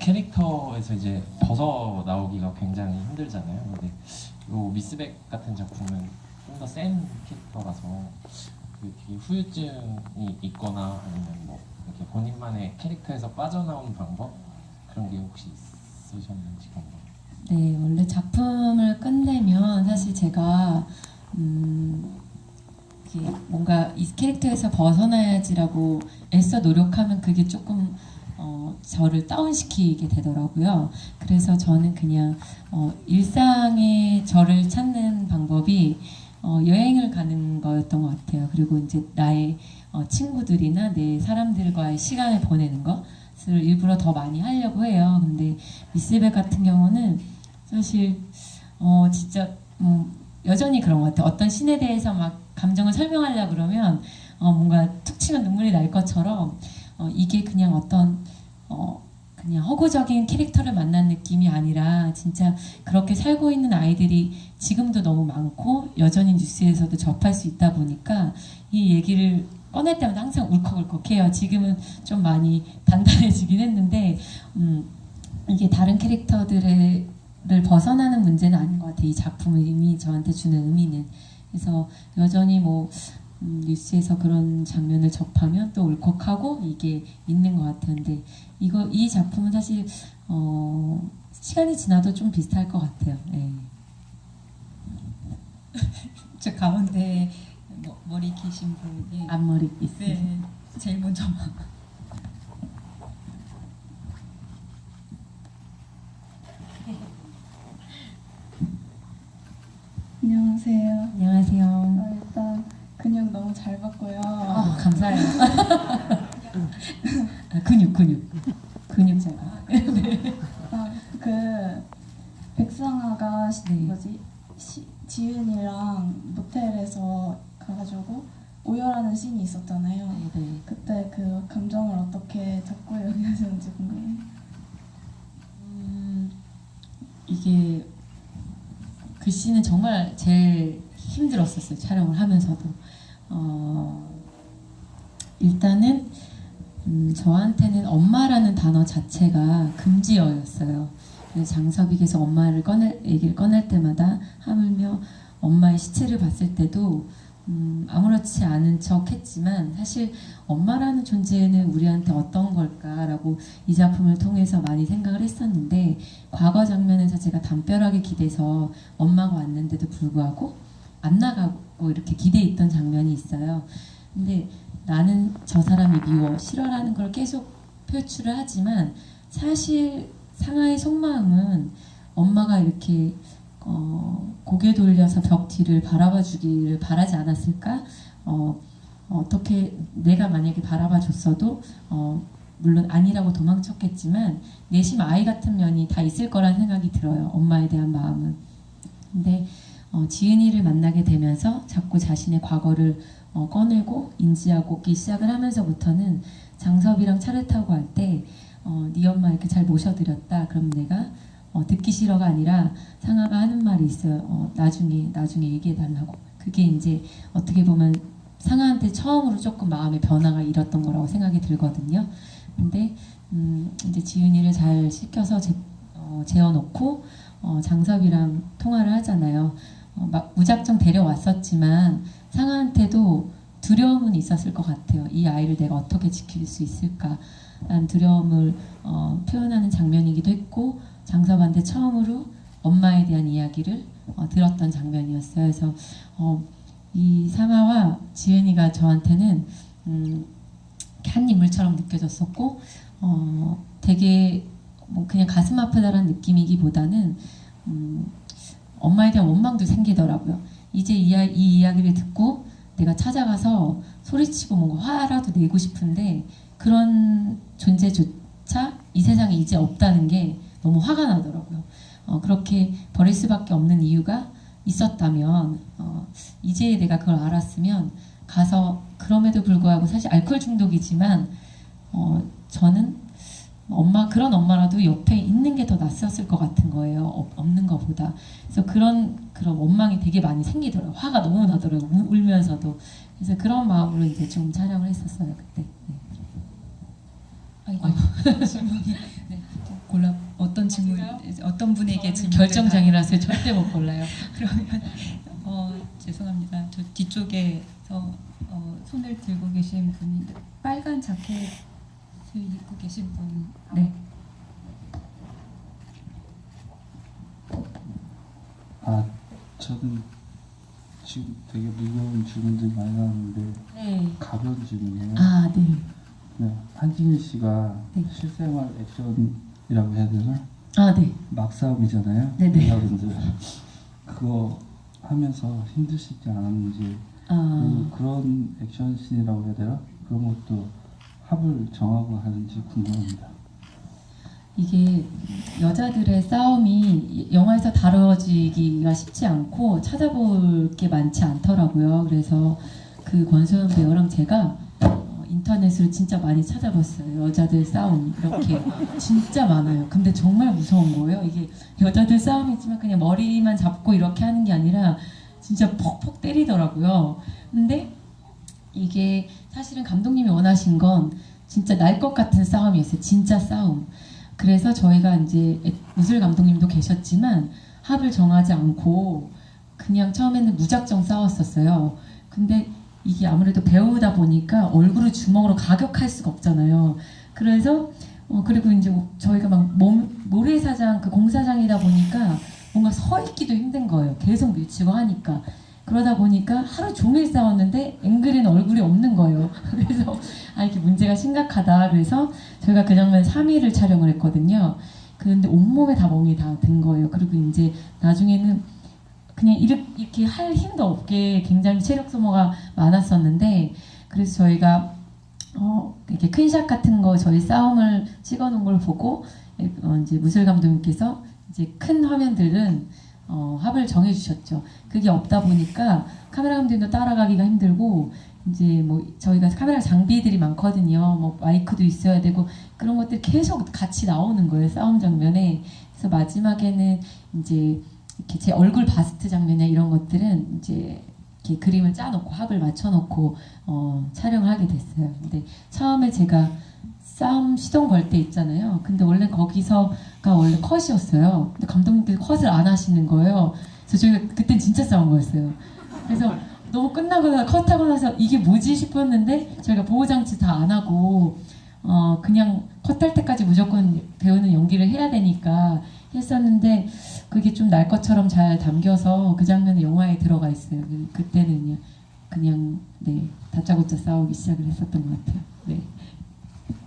캐릭터에서 이제 벗어 나오기가 굉장히 힘들잖아요. 근데 요 미스백 같은 작품은 좀 더 센 캐릭터라서 되게 후유증이 있거나 아니면 뭐 이렇게 본인만의 캐릭터에서 빠져나오는 방법 그런 게 혹시 있으셨는지 궁금해요. 네, 원래 작품을 끝내면 사실 제가 이렇게 뭔가 이 캐릭터에서 벗어나야지라고 애써 노력하면 그게 조금 저를 다운시키게 되더라고요. 그래서 저는 그냥 일상의 저를 찾는 방법이 여행을 가는 거였던 것 같아요. 그리고 이제 나의 친구들이나 내 사람들과의 시간을 보내는 것을 일부러 더 많이 하려고 해요. 근데 미스백 같은 경우는 사실 진짜 여전히 그런 것 같아요. 어떤 신에 대해서 막 감정을 설명하려고 그러면 뭔가 툭 치면 눈물이 날 것처럼 이게 그냥 어떤 그냥 허구적인 캐릭터를 만난 느낌이 아니라 진짜 그렇게 살고 있는 아이들이 지금도 너무 많고 여전히 뉴스에서도 접할 수 있다 보니까 이 얘기를 꺼낼 때마다 항상 울컥울컥해요. 지금은 좀 많이 단단해지긴 했는데 이게 다른 캐릭터들을 벗어나는 문제는 아닌 것 같아요. 이 작품이 저한테 주는 의미는. 그래서 여전히 뭐 뉴스에서 그런 장면을 접하면 또 울컥하고 이게 있는 것 같은데 이 작품은 사실 시간이 지나도 좀 비슷할 것 같아요. 네. 저 가운데 머리 기신 분이 앞머리 있어요. 네, 제일 먼저 안녕하세요. 안녕하세요. 일단 근육 너무 잘 봤고요. 감사해요. 근육 잘. 그 백상아가 네. 지은이랑 모텔에서 가가지고 오열하는 씬이 있었잖아요. 네. 그때 그 감정을 어떻게 잡고 연기하셨는지 궁금해요. 이게 그 씬은 정말 제일 힘들었었어요. 촬영을 하면서도. 일단은 저한테는 엄마라는 단어 자체가 금지어였어요. 그래서 장섭익에서 얘기를 꺼낼 때마다 하물며 엄마의 시체를 봤을 때도 아무렇지 않은 척 했지만 사실 엄마라는 존재는 우리한테 어떤 걸까라고 이 작품을 통해서 많이 생각을 했었는데 과거 장면에서 제가 담벼락에 기대서 엄마가 왔는데도 불구하고 안 나가고 이렇게 기대에 있던 장면이 있어요. 근데 나는 저 사람이 미워, 싫어라는 걸 계속 표출을 하지만 사실 상아의 속마음은 엄마가 이렇게 고개 돌려서 벽 뒤를 바라봐 주기를 바라지 않았을까? 어떻게 내가 만약에 바라봐 줬어도 물론 아니라고 도망쳤겠지만 내심 아이 같은 면이 다 있을 거란 생각이 들어요. 엄마에 대한 마음은. 근데 지은이를 만나게 되면서 자꾸 자신의 과거를 꺼내고 인지하기 시작을 하면서부터는 장섭이랑 차를 타고 갈 때 네 엄마 이렇게 잘 모셔드렸다. 그럼 내가 듣기 싫어가 아니라 상아가 하는 말이 있어요. 나중에 얘기해달라고. 그게 이제 어떻게 보면 상아한테 처음으로 조금 마음의 변화가 일었던 거라고 생각이 들거든요. 근데 이제 지은이를 잘 시켜서 재워놓고 장섭이랑 통화를 하잖아요. 막 무작정 데려왔었지만 상아한테도 두려움은 있었을 것 같아요. 이 아이를 내가 어떻게 지킬 수 있을까? 라는 두려움을 표현하는 장면이기도 했고 장섭한테 처음으로 엄마에 대한 이야기를 들었던 장면이었어요. 그래서 이 상아와 지은이가 저한테는 한 인물처럼 느껴졌었고 되게 뭐 그냥 가슴 아프다라는 느낌이기보다는 엄마에 대한 원망도 생기더라고요. 이제 이 이야기를 듣고 내가 찾아가서 소리치고 뭔가 화라도 내고 싶은데 그런 존재조차 이 세상에 이제 없다는 게 너무 화가 나더라고요. 그렇게 버릴 수밖에 없는 이유가 있었다면 이제 내가 그걸 알았으면 가서 그럼에도 불구하고 사실 알코올 중독이지만 저는 그런 엄마라도 옆에 있는 게 더 낫었을 것 같은 거예요. 없는 것보다. 그래서 그런 원망이 되게 많이 생기더라고요. 화가 너무 나더라고요. 울면서도. 그래서 그런 마음으로 이제 좀 촬영을 했었어요 그때. 네. 아이고 질문이 네. 골라 어떤 질문 어떤 분에게 질문 결정장이라서 절대 못 골라요. 그러면 죄송합니다. 저 뒤쪽에서 손을 들고 계신 분이 빨간 자켓을 입고 계신 분. 네. 저는 지금 되게 무거운 질문들이 많이 나왔는데 네. 가벼운 질문이에요. 네. 네, 한지민 씨가 네. 실생활 액션이라고 해야 되나? 네. 막싸움이잖아요. 네네. 여러분들 그거 하면서 힘드시지 않았는지 그리고 그런 액션씬이라고 해야 되나? 그런 것도 합을 정하고 하는지 궁금합니다. 이게 여자들의 싸움이 영화에서 다뤄지기가 쉽지 않고 찾아볼 게 많지 않더라고요. 그래서 그 권소연 배우랑 제가 인터넷으로 진짜 많이 찾아봤어요. 여자들 싸움 이렇게 진짜 많아요. 근데 정말 무서운 거예요. 이게 여자들 싸움이지만 그냥 머리만 잡고 이렇게 하는 게 아니라 진짜 퍽퍽 때리더라고요. 근데 이게 사실은 감독님이 원하신 건 진짜 날 것 같은 싸움이었어요. 진짜 싸움. 그래서 저희가 이제 무술 감독님도 계셨지만 합을 정하지 않고 그냥 처음에는 무작정 싸웠었어요. 근데 이게 아무래도 배우다 보니까 얼굴을 주먹으로 가격할 수가 없잖아요. 그래서 그리고 이제 저희가 막 모래사장 그 공사장이다 보니까 뭔가 서 있기도 힘든 거예요. 계속 밀치고 하니까. 그러다 보니까 하루 종일 싸웠는데 앵글에는 얼굴이 없는 거예요. 그래서 이게 문제가 심각하다. 그래서 저희가 그 장면 3일을 촬영을 했거든요. 그런데 온몸에 다 멍이 다 든 거예요. 그리고 이제 나중에는 그냥 이렇게 할 힘도 없게 굉장히 체력 소모가 많았었는데 그래서 저희가 이렇게 큰 샷 같은 거 저희 싸움을 찍어놓은 걸 보고 이제 무술 감독님께서 이제 큰 화면들은 합을 정해주셨죠. 그게 없다 보니까 카메라 감독님도 따라가기가 힘들고 이제 뭐 저희가 카메라 장비들이 많거든요. 뭐 마이크도 있어야 되고 그런 것들이 계속 같이 나오는 거예요. 싸움 장면에. 그래서 마지막에는 이제 이렇게 제 얼굴 바스트 장면이나 이런 것들은 이제 이렇게 그림을 짜놓고 합을 맞춰놓고 촬영을 하게 됐어요. 근데 처음에 제가 싸움 시동 걸 때 있잖아요. 근데 원래 거기서가 원래 컷이었어요. 근데 감독님께서 컷을 안 하시는 거예요. 그래서 저희가 그땐 진짜 싸운 거였어요. 그래서 너무 끝나고 컷하고 나서 이게 뭐지 싶었는데 저희가 보호장치 다 안 하고 그냥 컷할 때까지 무조건 배우는 연기를 해야 되니까 했었는데 그게 좀 날 것처럼 잘 담겨서 그 장면은 영화에 들어가 있어요. 그때는 그냥 네 다짜고짜 싸우기 시작을 했었던 것 같아요. 네.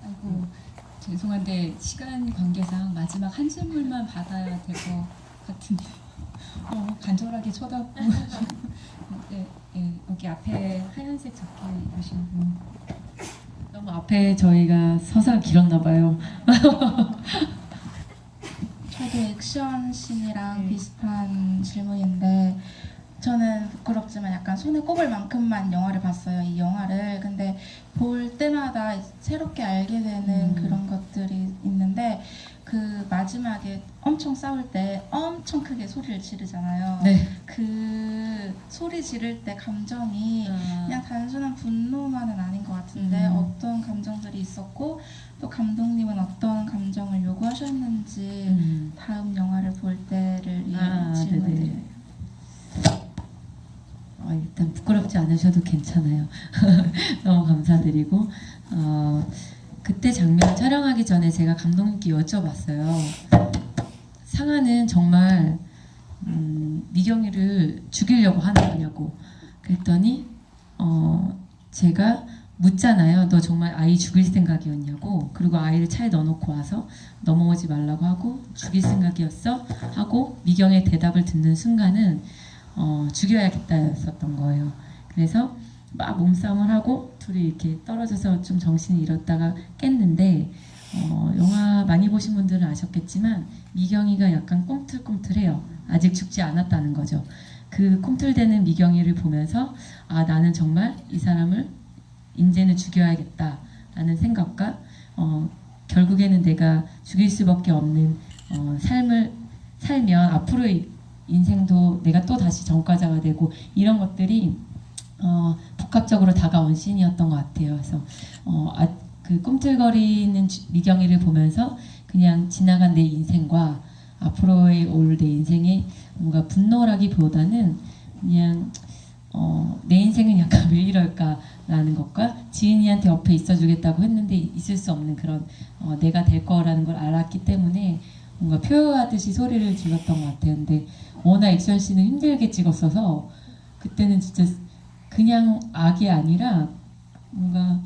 아이고 죄송한데 시간 관계상 마지막 한 질문만 받아야 될 것 같은데 간절하게 쳐다보고 네, 여기 앞에 하얀색 자켓 입으신 분 너무 앞에 저희가 서서 길었나 봐요. 저도 액션 씬이랑 비슷한 질문인데 저는 부끄럽지만 약간 손에 꼽을 만큼만 영화를 봤어요. 이 영화를. 근데 볼 때마다 새롭게 알게 되는 그런 것들이 있는데 그 마지막에 엄청 싸울 때 엄청 크게 소리를 지르잖아요. 네. 그 소리 지를 때 감정이 그냥 단순한 분노만은 아닌 것 같은데 어떤 감정들이 있었고 또 감독님은 어떤 감정을 요구하셨는지 다음 영화를 볼 때를 위해 질문드려요. 일단 부끄럽지 않으셔도 괜찮아요. 너무 감사드리고 그때 장면 촬영하기 전에 제가 감독님께 여쭤봤어요. 상아는 정말 미경이를 죽이려고 하는 거냐고. 그랬더니 제가 묻잖아요. 너 정말 아이 죽일 생각이었냐고. 그리고 아이를 차에 넣어놓고 와서 넘어오지 말라고 하고 죽일 생각이었어? 하고 미경의 대답을 듣는 순간은 죽여야겠다였었던 거예요. 그래서 막 몸싸움을 하고 둘이 이렇게 떨어져서 좀 정신을 잃었다가 깼는데 영화 많이 보신 분들은 아셨겠지만 미경이가 약간 꿈틀꿈틀해요. 아직 죽지 않았다는 거죠. 그 꿈틀대는 미경이를 보면서 나는 정말 이 사람을 이제는 죽여야겠다라는 생각과 결국에는 내가 죽일 수밖에 없는 삶을 살면 앞으로의 인생도 내가 또 다시 전과자가 되고 이런 것들이 복합적으로 다가온 씬이었던 것 같아요. 그래서 그 꿈틀거리는 미경이를 보면서 그냥 지나간 내 인생과 앞으로의 올 내 인생에 뭔가 분노라기보다는 그냥 내 인생은 약간 왜 이럴까라는 것과 지은이한테 옆에 있어주겠다고 했는데 있을 수 없는 그런 내가 될 거라는 걸 알았기 때문에 뭔가 표효하듯이 소리를 질렀던 것 같아요. 근데 워낙 액션 씬을 힘들게 찍었어서 그때는 진짜 그냥 악이 아니라 뭔가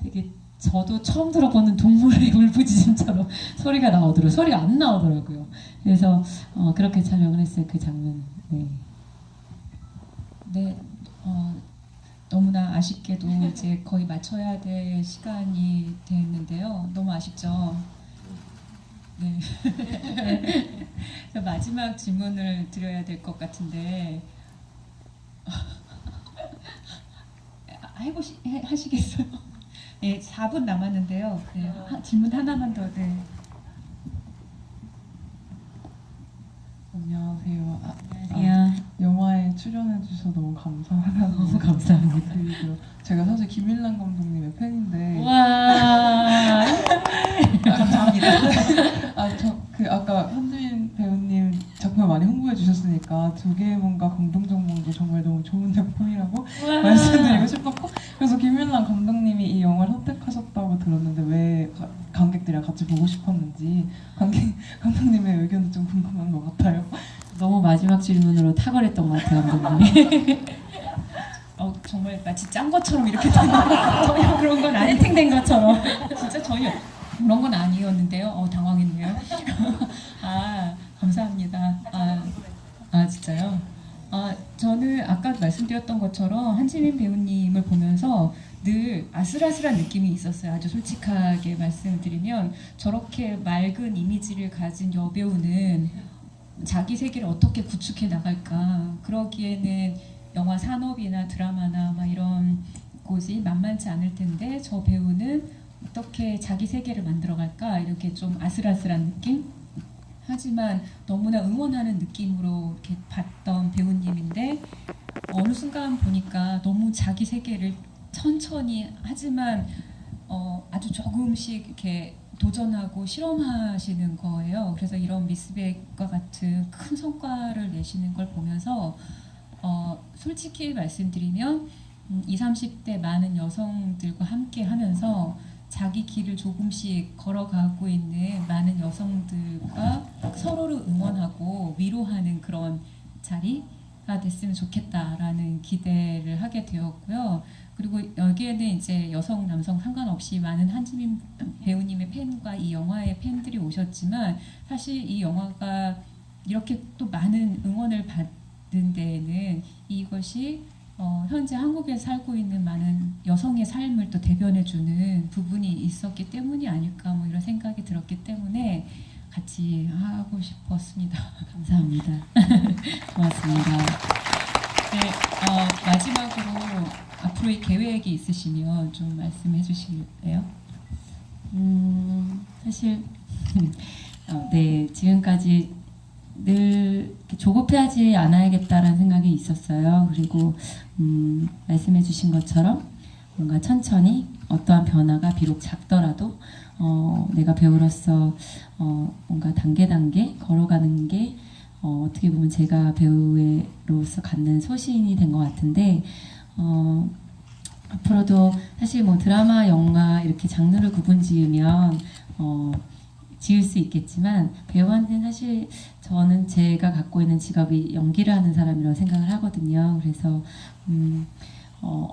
되게 저도 처음 들어보는 동물의 울부짖음처럼 소리가 나오더라고요. 소리가 안 나오더라고요. 그래서 그렇게 촬영을 했어요. 그 장면. 네. 네, 너무나 아쉽게도 이제 거의 맞춰야 될 시간이 됐는데요. 너무 아쉽죠? 네. 마지막 질문을 드려야 될 것 같은데 하시겠어요? 네, 4분 남았는데요. 네, 질문 하나만 더. 네. 안녕하세요. 안녕하세요. 영화에 출연해 주셔서 너무 감사하다고. 너무 감사합니다. 그리고 제가 사실 김일란 감독님의 팬인데. 와. 감사합니다. 아까 한지민 배우님 작품을 많이 홍보해 주셨으니까 두 개의 뭔가 공동정보도 정말 너무 좋은 작품이라고 말씀드리고 싶었고, 그래서 김일란 감독님이 이 영화를 선택하셨다고 들었는데 왜 관객들이랑 같이 보고 싶었는지 감독님의 의견도 좀 궁금한 것 같아요. 너무 마지막 질문으로 탁월했던 것 같아요, 감독님이. 정말 마치 짠 것처럼 이렇게 전혀 그런 건 아니, 세팅된 것처럼. 진짜 전혀 그런 건 아니었는데요. 당황했네요. 감사합니다. 진짜요? 저는 아까 말씀드렸던 것처럼 한지민 배우님을 보면서 늘 아슬아슬한 느낌이 있었어요. 아주 솔직하게 말씀드리면 저렇게 맑은 이미지를 가진 여배우는 자기 세계를 어떻게 구축해 나갈까. 그러기에는 영화 산업이나 드라마나 막 이런 곳이 만만치 않을 텐데 저 배우는 어떻게 자기 세계를 만들어갈까, 이렇게 좀 아슬아슬한 느낌? 하지만 너무나 응원하는 느낌으로 이렇게 봤던 배우님인데 어느 순간 보니까 너무 자기 세계를 천천히 하지만 아주 조금씩 이렇게 도전하고 실험하시는 거예요. 그래서 이런 미스백과 같은 큰 성과를 내시는 걸 보면서 솔직히 말씀드리면 20, 30대 많은 여성들과 함께 하면서 자기 길을 조금씩 걸어가고 있는 많은 여성들과 서로를 응원하고 위로하는 그런 자리가 됐으면 좋겠다라는 기대를 하게 되었고요. 그리고 여기에는 이제 여성, 남성 상관없이 많은 한지민 배우님의 팬과 이 영화의 팬들이 오셨지만 사실 이 영화가 이렇게 또 많은 응원을 받는 데에는 이것이 현재 한국에 살고 있는 많은 여성의 삶을 또 대변해주는 부분이 있었기 때문이 아닐까, 뭐 이런 생각이 들었기 때문에 같이 하고 싶었습니다. 감사합니다. 고맙습니다. 네, 마지막으로 앞으로의 계획이 있으시면 좀 말씀해 주실래요? 사실 네, 지금까지 늘 이렇게 조급해하지 않아야겠다라는 생각이 있었어요. 그리고 말씀해 주신 것처럼 뭔가 천천히 어떠한 변화가 비록 작더라도 내가 배우로서 뭔가 단계 걸어가는 게 어떻게 보면 제가 배우로서 갖는 소신이 된 것 같은데 앞으로도 사실 뭐 드라마, 영화 이렇게 장르를 구분지으면 지을 수 있겠지만 배우한테는 사실 저는 제가 갖고 있는 직업이 연기를 하는 사람이라고 생각을 하거든요. 그래서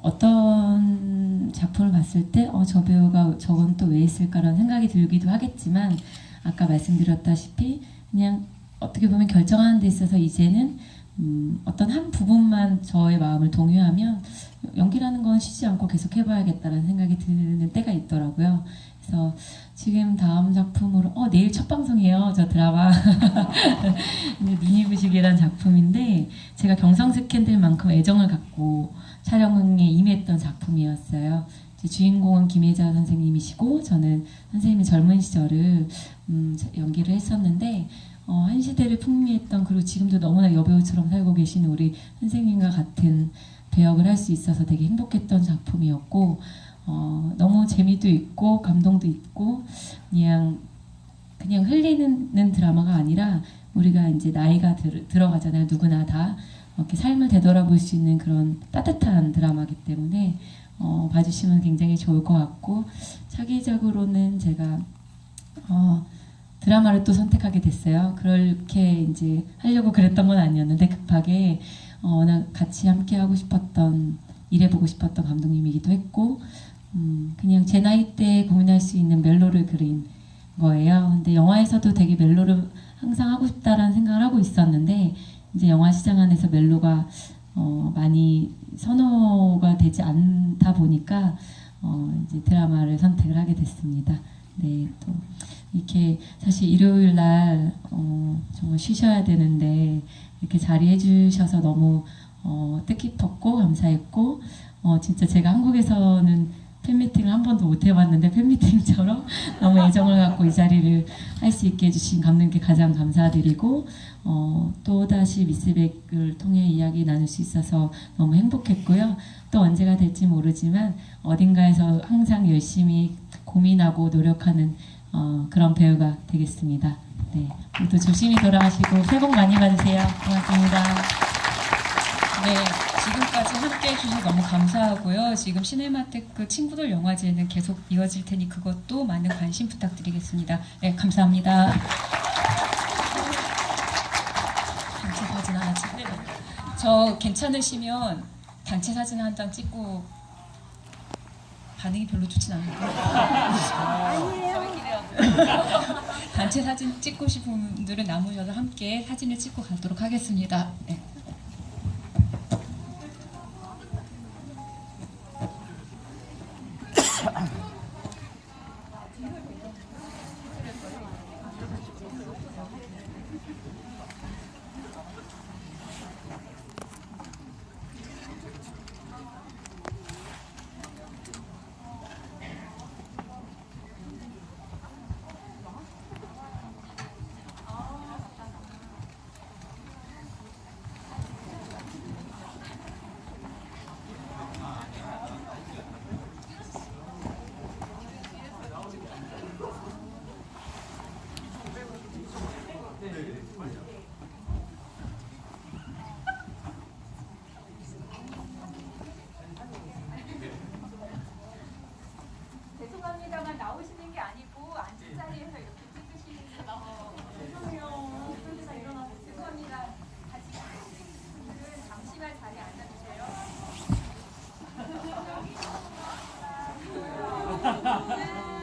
어떤 작품을 봤을 때 저 배우가 저건 또 왜 있을까라는 생각이 들기도 하겠지만 아까 말씀드렸다시피 그냥 어떻게 보면 결정하는 데 있어서 이제는 어떤 한 부분만 저의 마음을 동요하면 연기라는 건 쉬지 않고 계속 해봐야겠다는 생각이 드는 때가 있더라고요. 그래서 지금 다음 작품으로 내일 첫 방송이에요. 저 드라마 눈이 부시게란 작품인데 제가 경성 스캔들만큼 애정을 갖고 촬영에 임했던 작품이었어요. 주인공은 김혜자 선생님이시고 저는 선생님의 젊은 시절을 연기를 했었는데 한 시대를 풍미했던, 그리고 지금도 너무나 여배우처럼 살고 계신 우리 선생님과 같은 배역을 할 수 있어서 되게 행복했던 작품이었고 너무 재미도 있고 감동도 있고 그냥 흘리는 드라마가 아니라 우리가 이제 나이가 들어가잖아요. 누구나 다 이렇게 삶을 되돌아볼 수 있는 그런 따뜻한 드라마이기 때문에 봐주시면 굉장히 좋을 것 같고, 차기작으로는 제가 드라마를 또 선택하게 됐어요. 그렇게 이제 하려고 그랬던 건 아니었는데 급하게 워낙 같이 함께 하고 싶었던, 일해보고 싶었던 감독님이기도 했고, 그냥 제 나이 때 고민할 수 있는 멜로를 그린 거예요. 근데 영화에서도 되게 멜로를 항상 하고 싶다라는 생각을 하고 있었는데, 이제 영화 시장 안에서 멜로가 많이 선호가 되지 않다 보니까 이제 드라마를 선택을 하게 됐습니다. 네, 또 이렇게 사실 일요일 날 정말 쉬셔야 되는데 이렇게 자리해 주셔서 너무 뜻깊었고 감사했고, 진짜 제가 한국에서는 팬미팅을 한 번도 못 해봤는데 팬미팅처럼 너무 애정을 갖고 이 자리를 할 수 있게 해주신 감독님께 가장 감사드리고, 또다시 미스백을 통해 이야기 나눌 수 있어서 너무 행복했고요. 또 언제가 될지 모르지만 어딘가에서 항상 열심히 고민하고 노력하는 그런 배우가 되겠습니다. 네, 모두 조심히 돌아가시고 새해 복 많이 받으세요. 고맙습니다. 네, 지금까지 함께 해주셔서 너무 감사하고요. 지금 시네마테크 친구들 영화제는 계속 이어질 테니 그것도 많은 관심 부탁드리겠습니다. 네, 감사합니다. 단체 사진 하나 찍고, 저 괜찮으시면 단체 사진 한 장 찍고, 반응이 별로 좋진 않은데. 단체 사진 찍고 싶은 분들은 남으셔서 함께 사진을 찍고 가도록 하겠습니다. 네. 죄송합니다만 나오시는 게 아니고 앉은 자리에서 이렇게 찍으시는 거 죄송해요. 그러니까 일어나서 죄송합니다. 같이 찍으신 분들은 잠시만 자리에 앉아주세요.